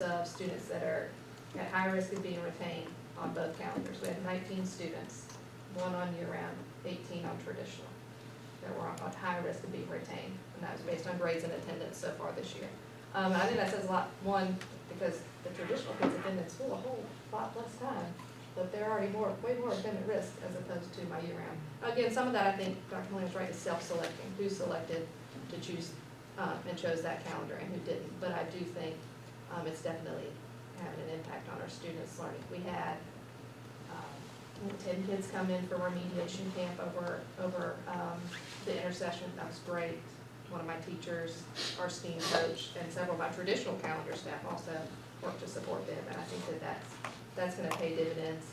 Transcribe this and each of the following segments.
of students that are at high risk of being retained on both calendars. We had 19 students, one on year-round, 18 on traditional, that were on high risk of being retained, and that was based on grades and attendance so far this year. I think that says a lot, one, because the traditional kids have been in school a whole lot less time, but they're already way more been at risk as opposed to my year-round. Again, some of that, I think Dr. Williams right, is self-selecting, who selected to choose and chose that calendar and who didn't. But I do think it's definitely having an impact on our students' learning. We had 10 kids come in for remediation camp over the intercession. That was great. One of my teachers, our STEAM coach, and several of my traditional calendar staff also work to support them, and I think that's going to pay dividends.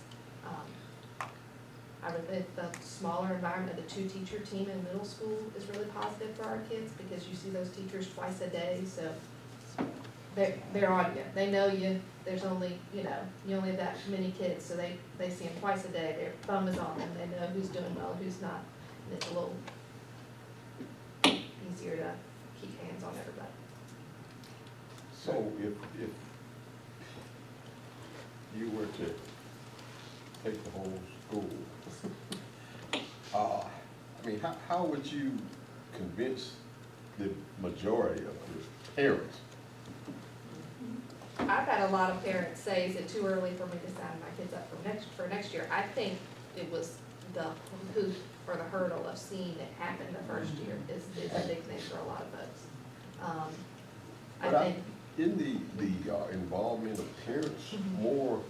I would think the smaller environment, the two-teacher team in middle school is really positive for our kids because you see those teachers twice a day, so they're on you. They know you. There's only, you only have that many kids, so they see them twice a day. Their thumb is on them. They know who's doing well, who's not, and it's a little easier to keep hands on everybody. So if you were to take the whole school, I mean, how would you convince the majority of the parents? I've had a lot of parents say, is it too early for me to sign my kids up for next year? I think it was the hoop or the hurdle of seeing it happen the first year is a big thing for a lot of folks. I think in the involvement of parents, more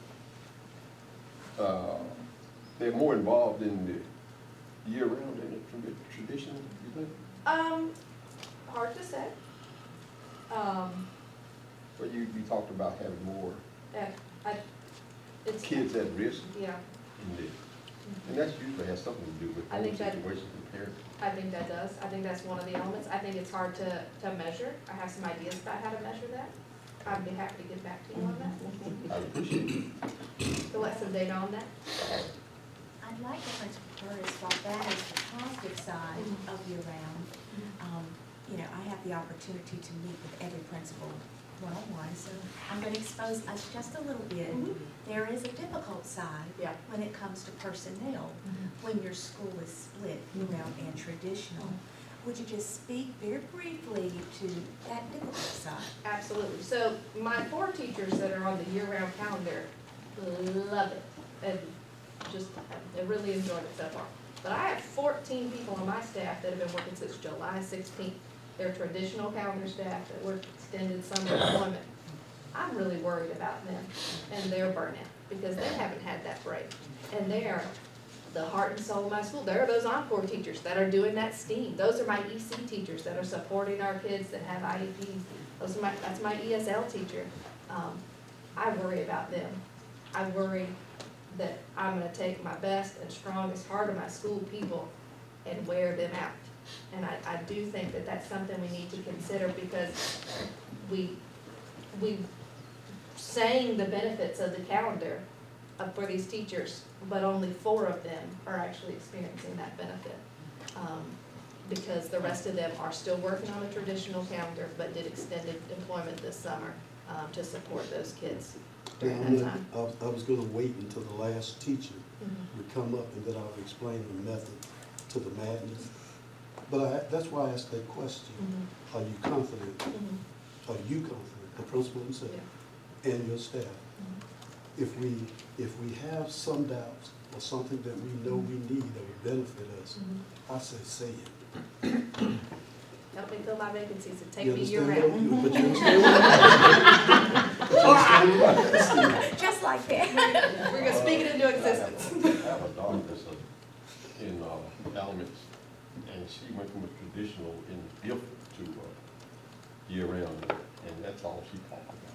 they're more involved in the year-round than the tradition, you think? Hard to say. But you talked about having more It's kids at risk yeah. in this. And that's usually has something to do with I home think that- situations and parents. I think that does. I think that's one of the elements. I think it's hard to measure. I have some ideas about how to measure that. I'd be happy to get back to you on that. I appreciate it. Collect some data on that. I'd like the Principal Curtis thought that is the positive side of year-round. I have the opportunity to meet with every principal one-on-one, so I'm going to expose us just a little bit. There is a difficult side when it comes to personnel, when your school is split year-round and traditional. Would you just speak very briefly to that difficult side? Absolutely. So my 4 teachers that are on the year-round calendar love it and just they really enjoyed it so far. But I have 14 people on my staff that have been working since July 16th. They're traditional calendar staff that work extended summer employment. I'm really worried about them and their burnout because they haven't had that break. And they are the heart and soul of my school. There are those encore teachers that are doing that STEAM. Those are my EC teachers that are supporting our kids that have IEPs. That's my ESL teacher. I worry about them. I worry that I'm going to take my best and strongest heart of my school people and wear them out. And I do think that that's something we need to consider because we saying the benefits of the calendar for these teachers, but only 4 of them are actually experiencing that benefit. Because the rest of them are still working on a traditional calendar, but did extended employment this summer to support those kids during that time. I was gonna wait until the last teacher would come up and then I would explain the method to the madness. But that's why I asked that question. Are you confident? Are you confident, the principal himself and your staff? If we have some doubts or something that we know we need that would benefit us, I say it. Help me fill my vacancies and take You me understand year-round. But you understand what Just like that. We're going to speak it into existence. I have a daughter that's in elements, and she went from a traditional in Guilford to year-round, and that's all she talked about.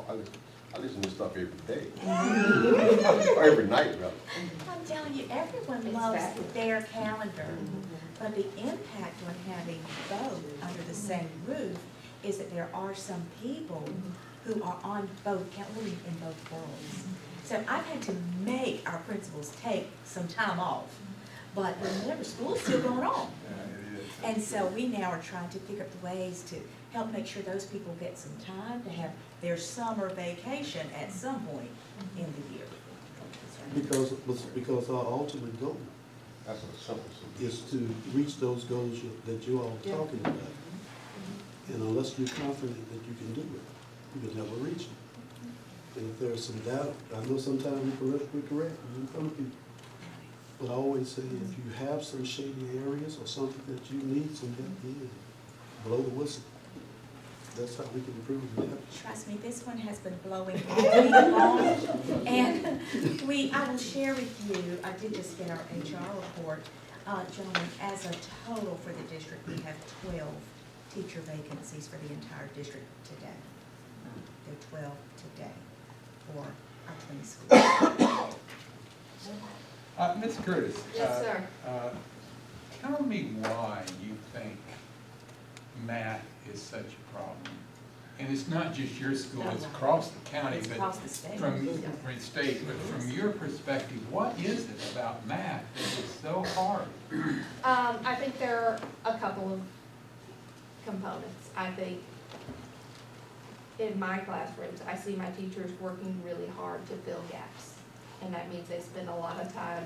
I mean, I listen to stuff every day, or every night, rather. I'm telling you, everyone It's loves fabulous. their calendar, but the impact on having both under the same roof is that there are some people who are on both, living in both worlds. So I've had to make our principals take some time off, but remember, school's still going on. And so we now are trying to figure out the ways to help make sure those people get some time to have their summer vacation at some point in the year. Because our ultimate goal That's a simple solution. is to reach those goals that you all are Yeah. talking about. And unless you're confident that you can do it, you can never reach it. And if there's some doubt, I know sometimes we're correct in front of people. But I always say, if you have some shady areas or something that you need some help in, blow the whistle. That's how we can improve it. Trust me, this one has been blowing all week long. And I will share with you, I did just get our HR report. Gentlemen, as a total for the district, we have 12 teacher vacancies for the entire district today. There are 12 today for our 20 schools. Ms. Curtis. Yes, sir. Tell me why you think math is such a problem. And it's not just your school, it's across the county, It's but across the state. from the state, but from your perspective, what is it about math that is so hard? I think there are a couple of components. I think in my classrooms, I see my teachers working really hard to fill gaps. And that means they spend a lot of time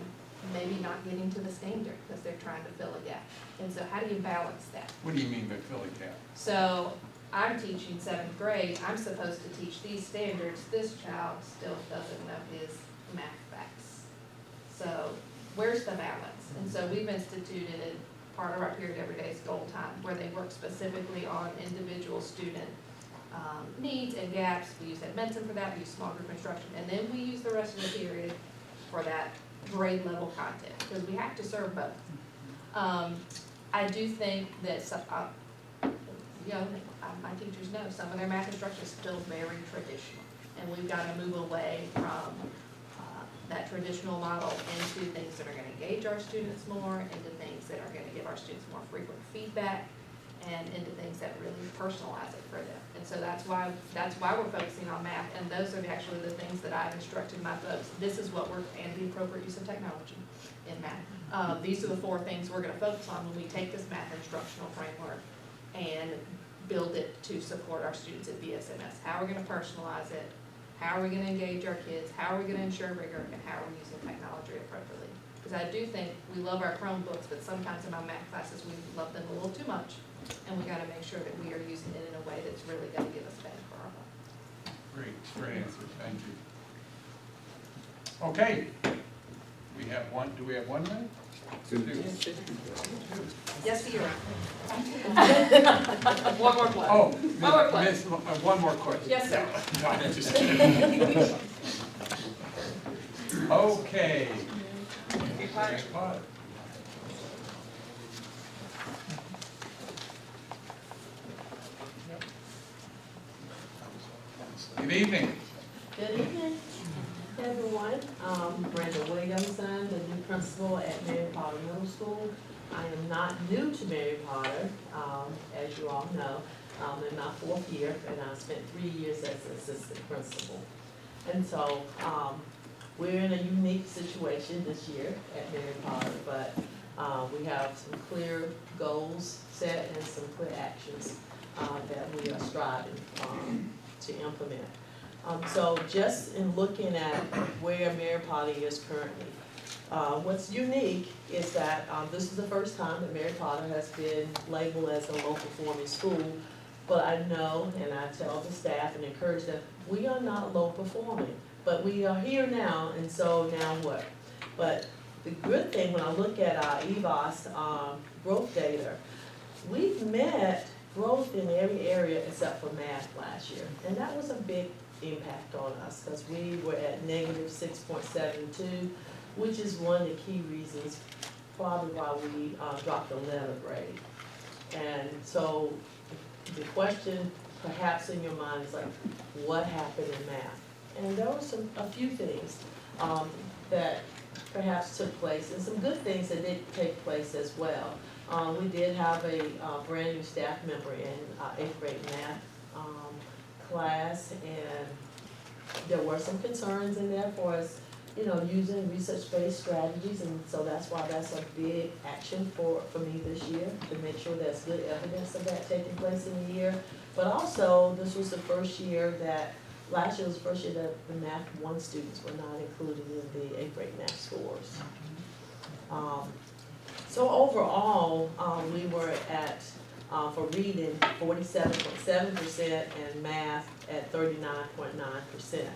maybe not getting to the standard because they're trying to fill a gap. And so how do you balance that? What do you mean by fill a gap? So I'm teaching 7th grade, I'm supposed to teach these standards, this child still doesn't know his math facts. So where's the balance? And so we've instituted part of our period every day is goal time, where they work specifically on individual student needs and gaps. We use Edmentum for that, we use small group instruction, and then we use the rest of the period for that grade level content, because we have to serve both. I do think that my teachers know some of their math instruction is still very traditional, and we've got to move away from that traditional model into things that are going to engage our students more, into things that are going to give our students more frequent feedback, and into things that really personalize it for them. And so that's why we're focusing on math, and those are actually the things that I've instructed my folks. This is what and the appropriate use of technology in math. These are the 4 things we're going to focus on when we take this math instructional framework and build it to support our students at BSMS. How are we going to personalize it? How are we going to engage our kids? How are we going to ensure rigor? And how are we using technology appropriately? Because I do think we love our Chromebooks, but sometimes in my math classes we love them a little too much. And we got to make sure that we are using it in a way that's really going to give us bang for our buck. Great answer, thank you. Okay, do we have 1 minute? 2. Yes, you're right. One more question. Oh, One more question. one more question. Yes, sir. No, I'm just kidding. Okay. Ms. Potter. Good evening. Good evening, everyone. Brenda Williamson, the new principal at Mary Potter Middle School. I am not new to Mary Potter, as you all know. I'm in my 4th year, and I spent 3 years as an assistant principal. And so, we're in a unique situation this year at Mary Potter, but we have some clear goals set and some clear actions that we are striving to implement. So just in looking at where Mary Potter is currently, what's unique is that this is the first time that Mary Potter has been labeled as a low performing school. But I know, and I tell the staff and encourage them, we are not low performing, but we are here now, and so now what? But the good thing, when I look at our EVOS growth data, we've met growth in every area except for math last year, and that was a big impact on us, because we were at negative 6.72, which is one of the key reasons probably why we dropped a letter grade. And so the question perhaps in your mind is like, what happened in math? And there were a few things that perhaps took place, and some good things that did take place as well. We did have a brand new staff member in 8th grade math class, and there were some concerns in there for us, using research-based strategies, and so that's why that's a big action for me this year, to make sure there's good evidence of that taking place in the year. But also, this was the first year that, last year was the first year that the Math 1 students were not included in the 8th grade math scores. So overall, we were at, for reading, 47.7% and math at 39.9%.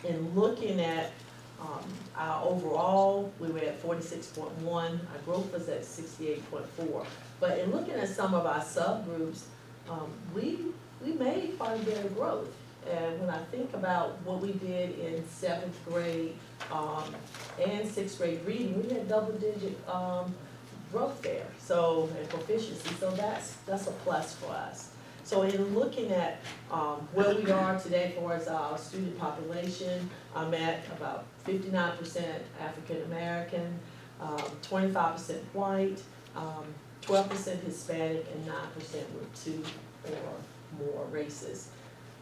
In looking at our overall, we were at 46.1, our growth was at 68.4. But in looking at some of our subgroups, we made quite a bit of growth. And when I think about what we did in 7th grade and 6th grade reading, we had double-digit growth there, so, and proficiency, so that's a plus for us. So in looking at where we are today for as our student population, I'm at about 59% African American, 25% white, 12% Hispanic, and 9% with 2 or more races.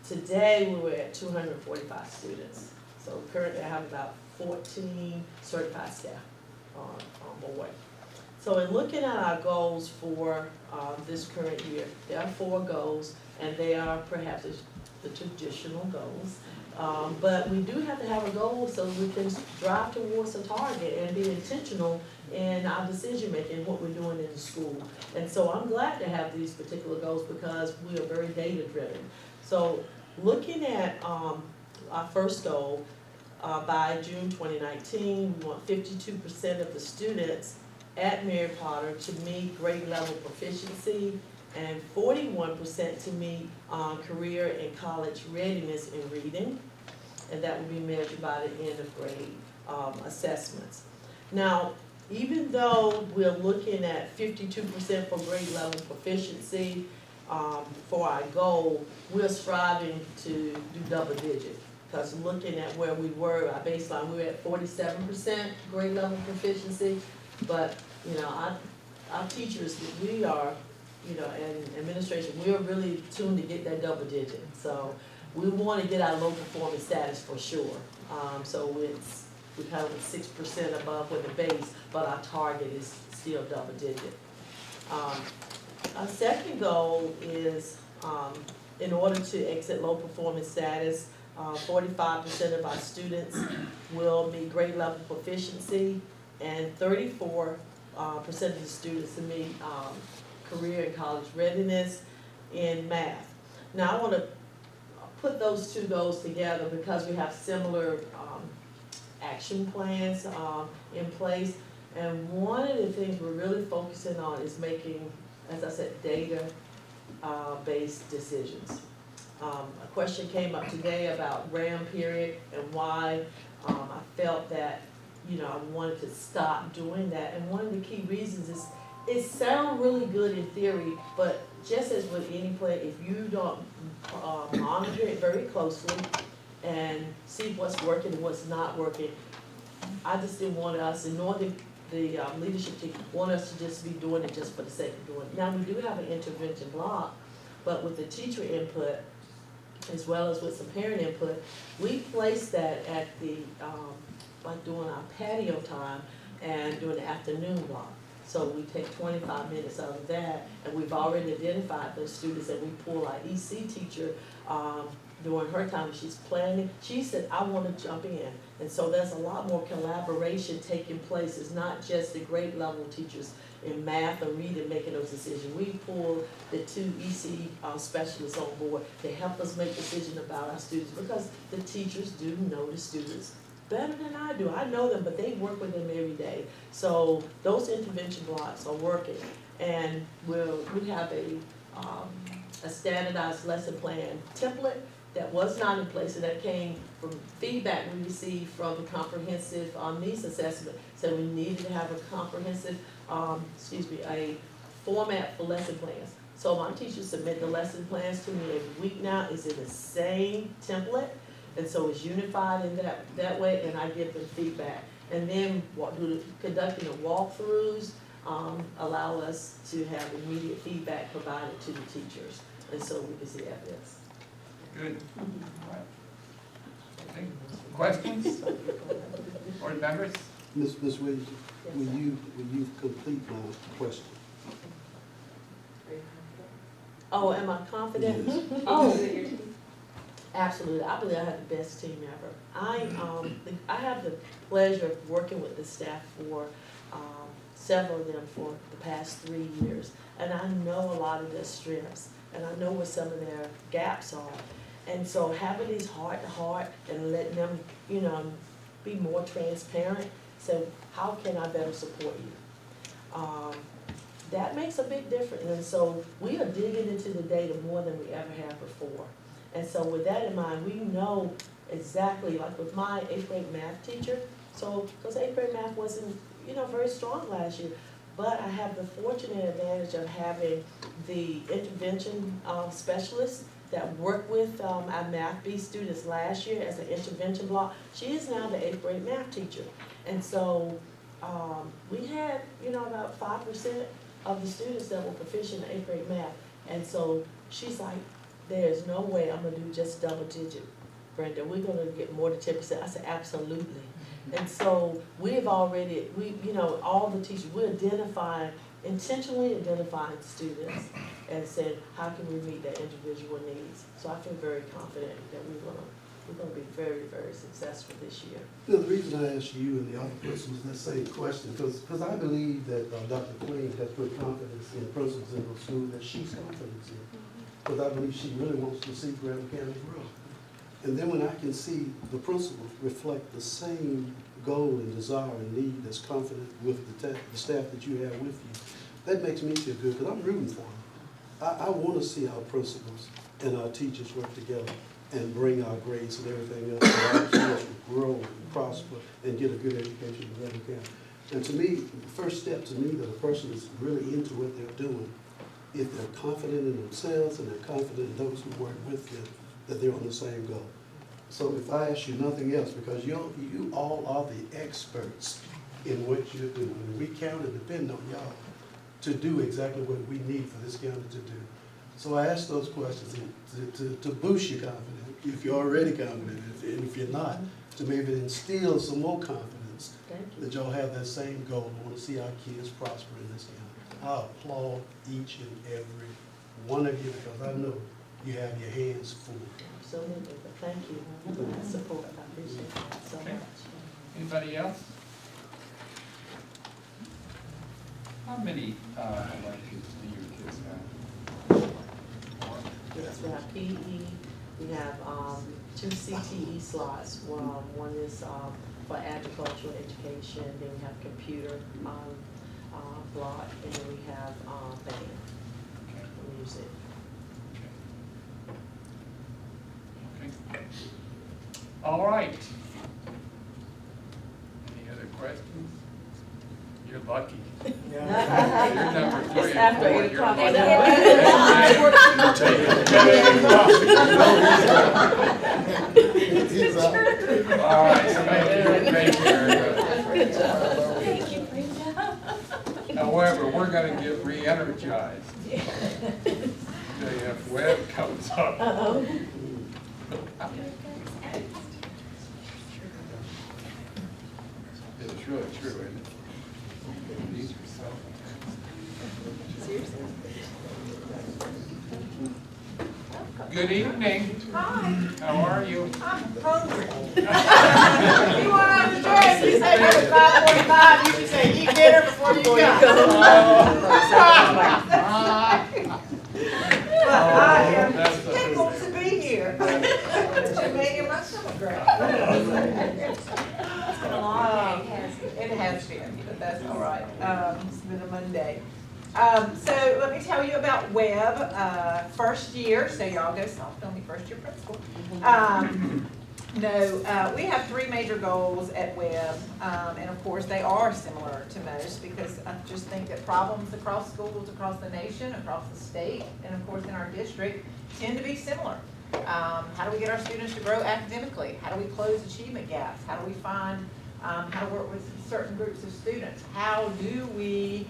Today, we were at 245 students. So currently, I have about 14 certified staff on board. So in looking at our goals for this current year, there are 4 goals, and they are perhaps the traditional goals. But we do have to have a goal so we can drive towards a target and be intentional in our decision making, what we're doing in the school. And so I'm glad to have these particular goals because we are very data driven. So looking at our first goal, by June 2019, we want 52% of the students at Mary Potter to meet grade level proficiency and 41% to meet career and college readiness in reading. And that will be measured by the end of grade assessments. Now, even though we're looking at 52% for grade level proficiency for our goal, we're striving to do double digit. Because looking at where we were, our baseline, we were at 47% grade level proficiency. But, you know, our teachers, we are, you know, and administration, we are really tuned to get that double digit. So we want to get our low performance status for sure. So we're kind of 6% above with the base, but our target is still double digit. Our second goal is, in order to exit low performance status, 45% of our students will meet grade level proficiency, and 34% of the students to meet career and college readiness in math. Now I want to put those 2 goals together because we have similar action plans in place. And one of the things we're really focusing on is making, as I said, data-based decisions. A question came up today about RAM period and why I felt that, you know, I wanted to stop doing that. And one of the key reasons is it sounds really good in theory, but just as with any play, if you don't monitor it very closely and see what's working and what's not working, I just didn't want us, and nor the leadership team, want us to just be doing it just for the sake of doing it. Now, we do have an intervention block, but with the teacher input, as well as with some parent input, we place that at the, like doing our patio time and doing the afternoon block. So we take 25 minutes out of that, and we've already identified those students, and we pull our EC teacher during her time, she's planning. She said, I want to jump in. And so there's a lot more collaboration taking place. It's not just the grade level teachers in math or reading making those decisions. We pull the 2 EC specialists on board to help us make decisions about our students, because the teachers do know the students better than I do. I know them, but they work with them every day. So those intervention blocks are working. And we have a standardized lesson plan template that was not in place, and that came from feedback we received from the comprehensive needs assessment. So we needed to have a comprehensive, a format for lesson plans. So my teachers submit the lesson plans to me every week now. It's in the same template, and so it's unified in that way, and I give them feedback. And then conducting the walkthroughs allow us to have immediate feedback provided to the teachers, and so we can see evidence. Good. All right. Okay. Questions? Board members? Ms. Williams, will you complete my question? Oh, am I confident? Yes. Oh, absolutely. I believe I have the best team ever. I have the pleasure of working with the staff for several of them for the past 3 years. And I know a lot of their strengths, and I know where some of their gaps are. And so having these heart-to-heart and letting them, you know, be more transparent, so how can I better support you? That makes a big difference. And so we are digging into the data more than we ever have before. And so with that in mind, we know exactly, like with my 8th grade math teacher, so, because 8th grade math wasn't, you know, very strong last year, but I have the fortunate advantage of having the intervention specialist that worked with our Math B students last year as an intervention block. She is now the 8th grade math teacher. And so we had, you know, about 5% of the students that were proficient in 8th grade math. And so she's like, there's no way I'm gonna do just double digit, Brenda. We're gonna get more than 10%. I said, absolutely. And so we've already, you know, all the teachers, we're intentionally identifying students and saying, how can we meet their individual needs? So I feel very confident that we're gonna be very, very successful this year. You know, the reason I asked you and the other persons that same question, because I believe that Dr. Queen has good confidence in principals in the school that she's confident in. Because I believe she really wants to see Graham County grow. And then when I can see the principals reflect the same goal and desire and need that's confident with the staff that you have with you, that makes me feel good, because I'm rooting for them. I want to see our principals and our teachers work together and bring our grades and everything else, so our students will grow and prosper and get a good education in Graham County. And to me, the first step to me that a person is really into what they're doing, if they're confident in themselves and they're confident in those who work with them, that they're on the same goal. So if I ask you nothing else, because you all are the experts in what you're doing, and we count and depend on y'all to do exactly what we need for this county to do. So I ask those questions to boost your confidence, if you're already confident, and if you're not, to maybe instill some more confidence that y'all have that same goal. I want to see our kids prosper in this county. I applaud each and every one of you, because I know you have your hands full. Absolutely, but thank you for that support. I appreciate that so Okay. much. Anybody else? How many electives do your kids have? Yes, we have PE, we have 2 CTE slots. One is for agricultural education, then we have computer block, and then we have band, Okay. music. Okay. All right. Any other questions? You're lucky. You're number 3 It's and after 4. 8 You're o'clock. All right, so thank you. Good job. Thank you, Brenda. However, we're gonna get re-energized. If Webb comes up. Uh-oh. It's really true, isn't it? These are so. Seriously? Good evening. Hi, How are you? I'm hungry. You want out of the dress, you say it's 5:45, you should say eat dinner before you come. But I am That's the- tickled to be here. You're making my stomach growl. It's been a long day, hasn't it? It has been, but that's all right. It's been a Monday. So let me tell you about Webb, first year, so y'all go soft on me, first year principal. We have 3 major goals at Webb, and of course, they are similar to most, because I just think that problems across schools, across the nation, across the state, and of course in our district, tend to be similar. How do we get our students to grow academically? How do we close achievement gaps? How do we find how to work with certain groups of students? How do we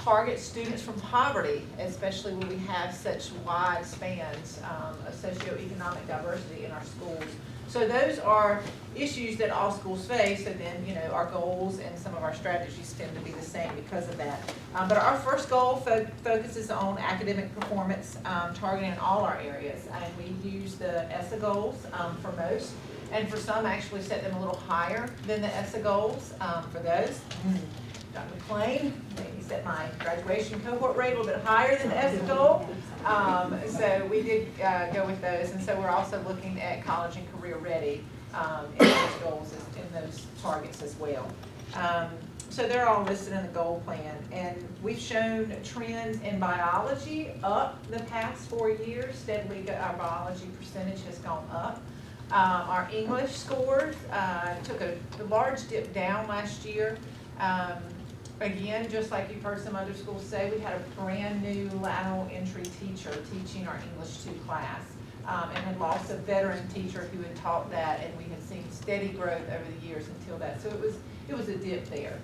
target students from poverty, especially when we have such wide spans of socioeconomic diversity in our schools. So those are issues that all schools face, and then, you know, our goals and some of our strategies tend to be the same because of that. But our first goal focuses on academic performance, targeting all our areas, and we use the ESSA goals for most, and for some actually set them a little higher than the ESSA goals for those. Dr. McLean, maybe set my graduation cohort rate a little bit higher than the ESSA goal. So we did go with those, and so we're also looking at college and career ready in those goals, in those targets as well. So they're all listed in the goal plan, and we've shown trends in biology up the past 4 years. Steadily, our biology percentage has gone up. Our English scores took a large dip down last year. Again, just like you've heard some other schools say, we had a brand new lateral entry teacher teaching our English 2 class, and had lost a veteran teacher who had taught that, and we had seen steady growth over the years until that. So it was a dip there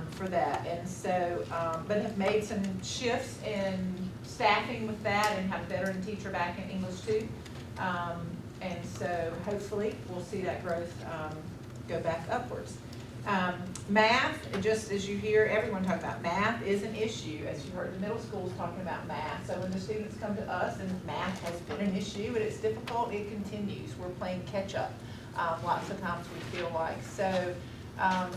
for that, and so but have made some shifts in staffing with that, and have a veteran teacher back in English 2, and so hopefully we'll see that growth go back upwards. Math, just as you hear everyone talk about, math is an issue, as you heard the middle schools talking about math. So when the students come to us and math has been an issue and it's difficult, it continues. We're playing catch up lots of times, we feel like. So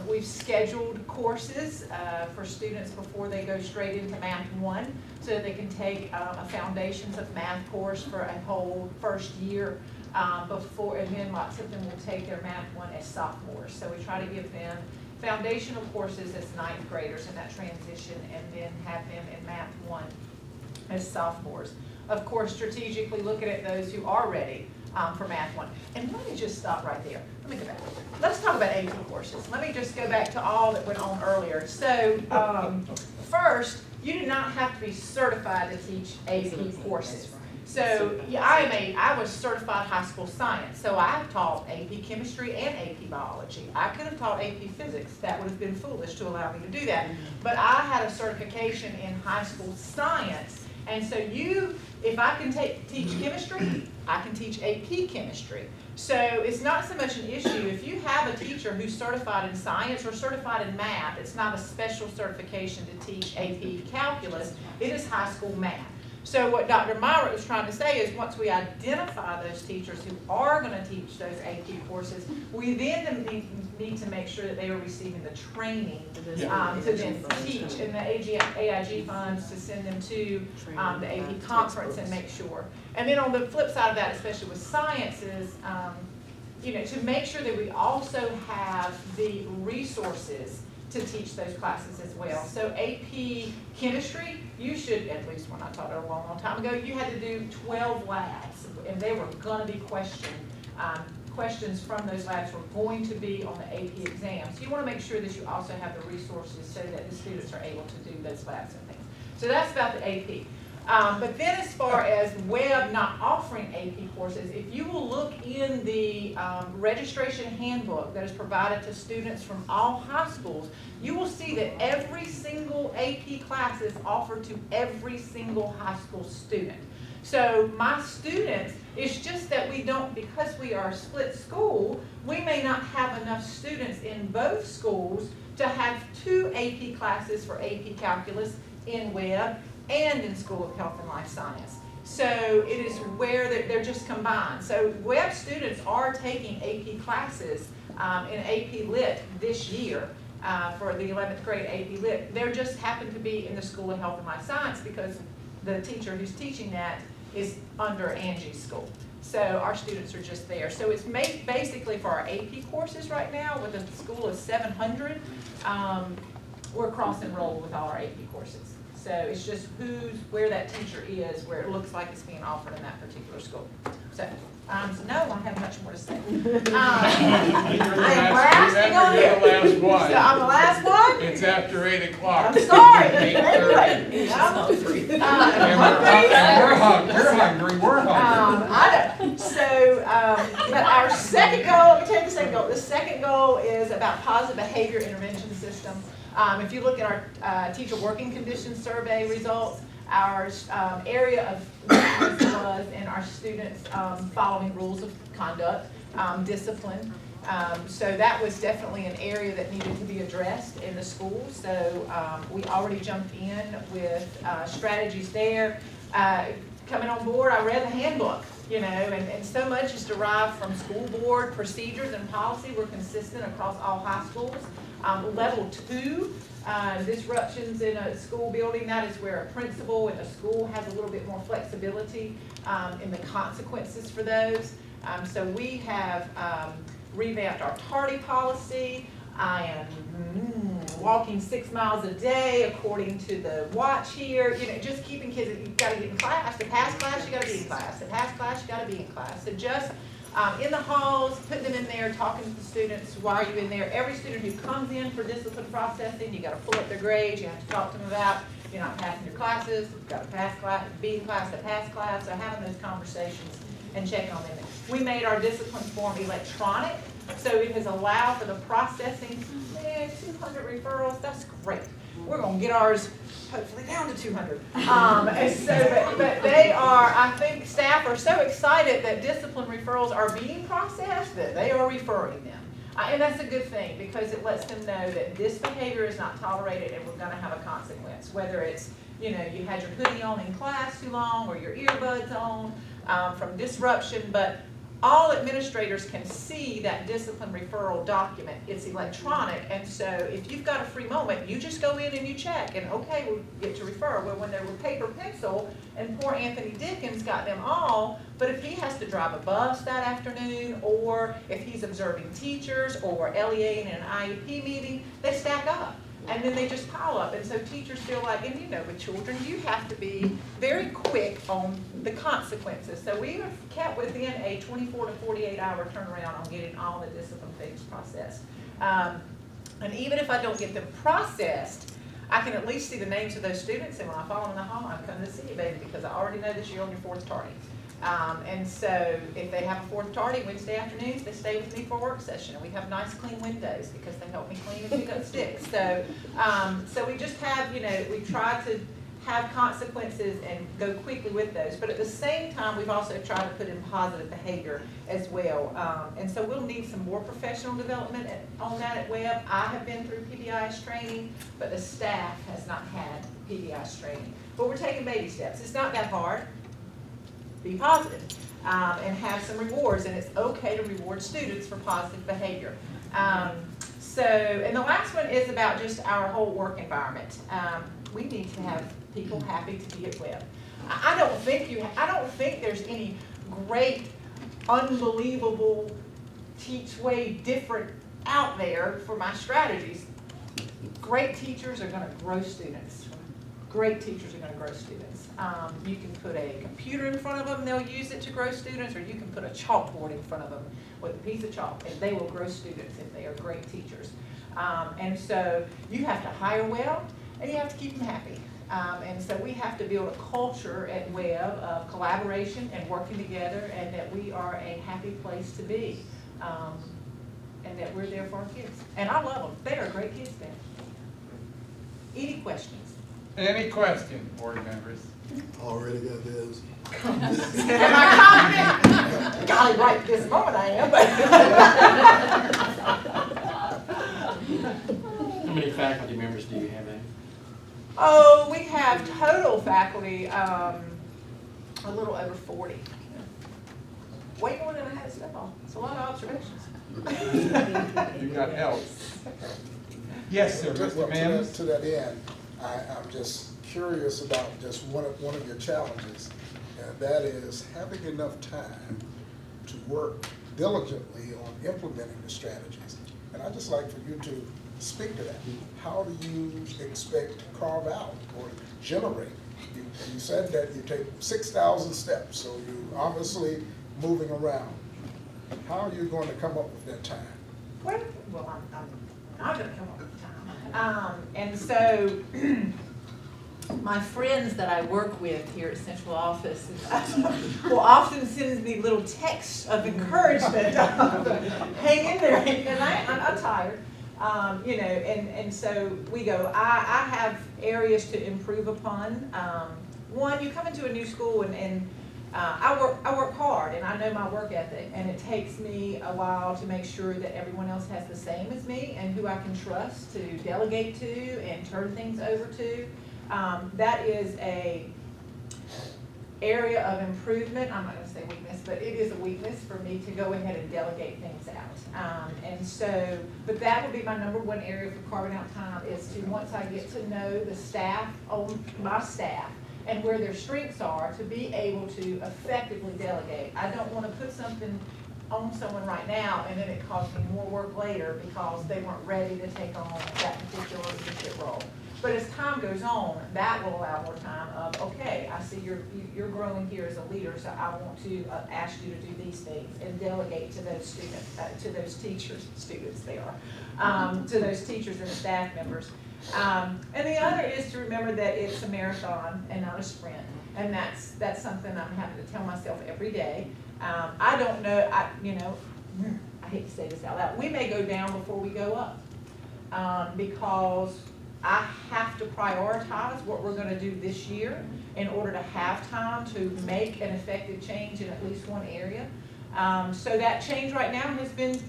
we've scheduled courses for students before they go straight into Math 1, so that they can take a Foundations of Math course for a whole first year. Before, and then lots of them will take their Math 1 as sophomores. So we try to give them foundational courses as 9th graders in that transition, and then have them in Math 1 as sophomores. Of course, strategically looking at those who are ready for Math 1. And let me just stop right there. Let me go back. Let's talk about AP courses. Let me just go back to all that went on earlier. So first, you do not have to be certified to teach AP courses. So yeah, I was certified high school science, so I've taught AP chemistry and AP biology. I could have taught AP physics. That would have been foolish to allow me to do that. But I had a certification in high school science, and so if I can teach chemistry, I can teach AP chemistry. So it's not so much an issue. If you have a teacher who's certified in science or certified in math, it's not a special certification to teach AP calculus. It is high school math. So what Dr. Myra was trying to say is, once we identify those teachers who are going to teach those AP courses, we then need to make sure that they are receiving the training to then teach, and the AIG funds to send them to the AP conference and make sure. And then on the flip side of that, especially with sciences, you know, to make sure that we also have the resources to teach those classes as well. So AP chemistry, you should, at least when I taught it a long, long time ago, you had to do 12 labs, and they were going to be questions from those labs were going to be on the AP exam. So you want to make sure that you also have the resources so that the students are able to do those labs and things. So that's about the AP. But then as far as Webb not offering AP courses, if you will look in the registration handbook that is provided to students from all high schools, you will see that every single AP class is offered to every single high school student. So my students, it's just that we don't, because we are a split school, we may not have enough students in both schools to have 2 AP classes for AP Calculus in Webb and in School of Health and Life Science. So it is where they're just combined. So Webb students are taking AP classes in AP Lit this year for the 11th grade AP Lit. They just happen to be in the School of Health and Life Science because the teacher who's teaching that is under Angie's school. So our students are just there. So it's basically for our AP courses right now, with a school of 700, we're cross-enrolled with all our AP courses. So it's just where that teacher is, where it looks like it's being offered in that particular school. So, no, I don't have much more to say. I am blasting on here. You're the last one. So I'm the last one? It's after 8 o'clock. I'm sorry. 8:30. We're hungry. I know. So, but our second goal, let me tell you the second goal. The second goal is about positive behavior intervention system. If you look at our teacher working conditions survey results, our area of weakness was in our students following rules of conduct, discipline. So that was definitely an area that needed to be addressed in the schools. So we already jumped in with strategies there. Coming on board, I read the handbook, you know, and so much is derived from school board procedures and policy. We're consistent across all high schools. Level 2, disruptions in a school building, that is where a principal in a school has a little bit more flexibility in the consequences for those. So we have revamped our tardy policy. I am walking 6 miles a day according to the watch here. You know, just keeping kids, you've got to get in class. To pass class, you got to be in class. To pass class, you got to be in class. So just in the halls, putting them in there, talking to the students. Why are you in there? Every student who comes in for discipline processing, you got to pull up their grades. You have to talk to them about you're not passing your classes. You've got to pass class, be in class to pass class. So having those conversations and checking on them. We made our discipline form electronic, so it has allowed for the processing. 200 referrals, that's great. We're gonna get ours hopefully down to 200. And so, but they are, I think staff are so excited that discipline referrals are being processed that they are referring them. And that's a good thing because it lets them know that this behavior is not tolerated and we're gonna have a consequence. Whether it's, you know, you had your hoodie on in class too long or your earbuds on from disruption, but all administrators can see that discipline referral document. It's electronic, and so if you've got a free moment, you just go in and you check, and okay, we'll get to refer. Well, when they were paper pencil, and poor Anthony Dickens got them all, but if he has to drive a bus that afternoon, or if he's observing teachers, or LEA in an IEP meeting, they stack up. And then they just pile up, and so teachers feel like, and you know with children, you have to be very quick on the consequences. So we have kept within a 24 to 48 hour turnaround on getting all the discipline things processed. And even if I don't get them processed, I can at least see the names of those students, and when I follow them in the hall, I'm coming to see you, baby, because I already know that you're on your 4th tardy. And so if they have a 4th tardy Wednesday afternoons, they stay with me for a work session, and we have nice clean windows because they help me clean and pick up sticks. So, so we just have, you know, we try to have consequences and go quickly with those. But at the same time, we've also tried to put in positive behavior as well. And so we'll need some more professional development on that at Webb. I have been through PBIS training, but the staff has not had PBIS training. But we're taking baby steps. It's not that hard. Be positive, and have some rewards, and it's okay to reward students for positive behavior. So, and the last one is about just our whole work environment. We need to have people happy to be at Webb. I don't think there's any great, unbelievable, teach way different out there for my strategies. Great teachers are going to grow students. Great teachers are going to grow students. You can put a computer in front of them, they'll use it to grow students, or you can put a chalkboard in front of them with a piece of chalk, and they will grow students if they are great teachers. And so you have to hire well, and you have to keep them happy. And so we have to build a culture at Webb of collaboration and working together, and that we are a happy place to be, and that we're there for our kids. And I love them. They are great kids there. Any questions? Any questions, board members? Already got this. Am I confident? Golly, right this moment I am, but. How many faculty members do you have in? Oh, we have total faculty, a little over 40. Way more than I had stuff on. It's a lot of observations. You got help. Yes, sir, Well, Mr. Mims? to that end, I'm just curious about just one of your challenges, and that is having enough time to work diligently on implementing the strategies. And I'd just like for you to speak to that. How do you expect to carve out or generate? You said that you take 6,000 steps, so you're obviously moving around. How are you going to come up with that time? Well, I'm not going to come up with time. And so my friends that I work with here at Central Office will often send me little texts of encouragement. Hang in there, and I'm tired. You know, and so we go, I have areas to improve upon. One, you come into a new school and I work hard and I know my work ethic, and it takes me a while to make sure that everyone else has the same as me and who I can trust to delegate to and turn things over to. That is a area of improvement. I'm not gonna say weakness, but it is a weakness for me to go ahead and delegate things out. And so, but that would be my number one area for carving out time, is to, once I get to know the staff, my staff, and where their strengths are, to be able to effectively delegate. I don't wanna put something on someone right now and then it costs me more work later because they weren't ready to take on that particular leadership role. But as time goes on, that will allow more time of, okay, I see you're growing here as a leader, so I want to ask you to do these things and delegate to those students, to those teachers, students they are, to those teachers and staff members. And the other is to remember that it's a marathon and not a sprint. And that's something I'm having to tell myself every day. I don't know, I hate to say this out loud, we may go down before we go up. Because I have to prioritize what we're gonna do this year in order to have time to make an effective change in at least one area. So that change right now has been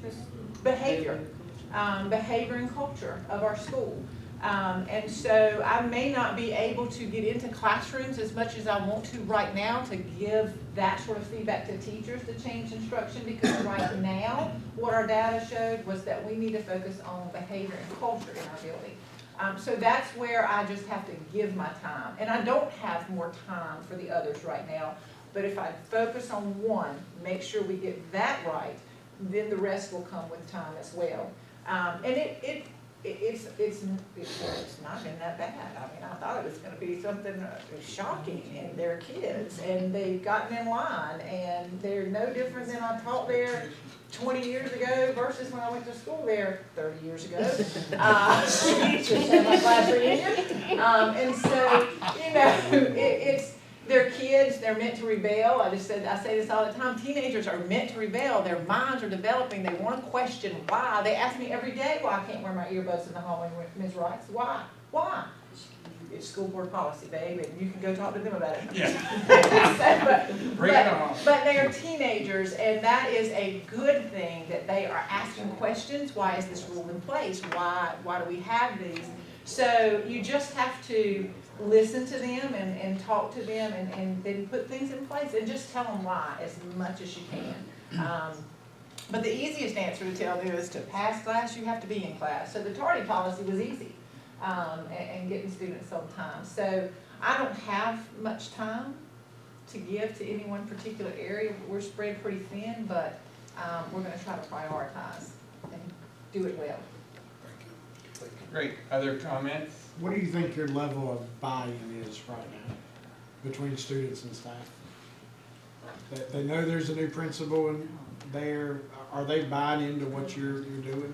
behavior and culture of our school. And so I may not be able to get into classrooms as much as I want to right now to give that sort of feedback to teachers to change instruction, because right now, what our data showed was that we need to focus on behavior and culture in our building. So that's where I just have to give my time. And I don't have more time for the others right now, but if I focus on one, make sure we get that right, then the rest will come with time as well. And it's not been that bad. I mean, I thought it was gonna be something shocking, and they're kids, and they've gotten in line, and they're no different than I taught there 20 years ago versus when I went to school there 30 years ago. Just had my class reunion. And so, they're kids, they're meant to rebel. I say this all the time, teenagers are meant to rebel. Their minds are developing. They want to question why. They ask me every day why I can't wear my earbuds in the hallway, Ms. Rice. Why? Why? It's school board policy, babe, and you can go talk to them about it. Yeah. Bring it on. But they are teenagers, and that is a good thing that they are asking questions. Why is this rule in place? Why do we have these? So you just have to listen to them and talk to them and then put things in place and just tell them why as much as you can. But the easiest answer to tell them is to pass class, you have to be in class. So the tardy policy was easy, and getting students on time. So I don't have much time to give to any one particular area. We're spread pretty thin, but we're gonna try to prioritize and do it well. Thank you. Great. Other comments? What do you think your level of buy-in is right now between students and staff? They know there's a new principal in there. Are they buying into what you're doing?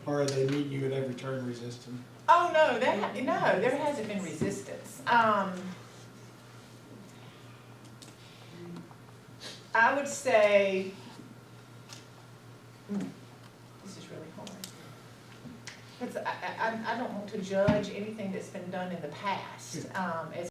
Or are they meeting you at every turn resisting? Oh, no, there hasn't been resistance. I would say, this is really hard. Because I don't want to judge anything that's been done in the past, as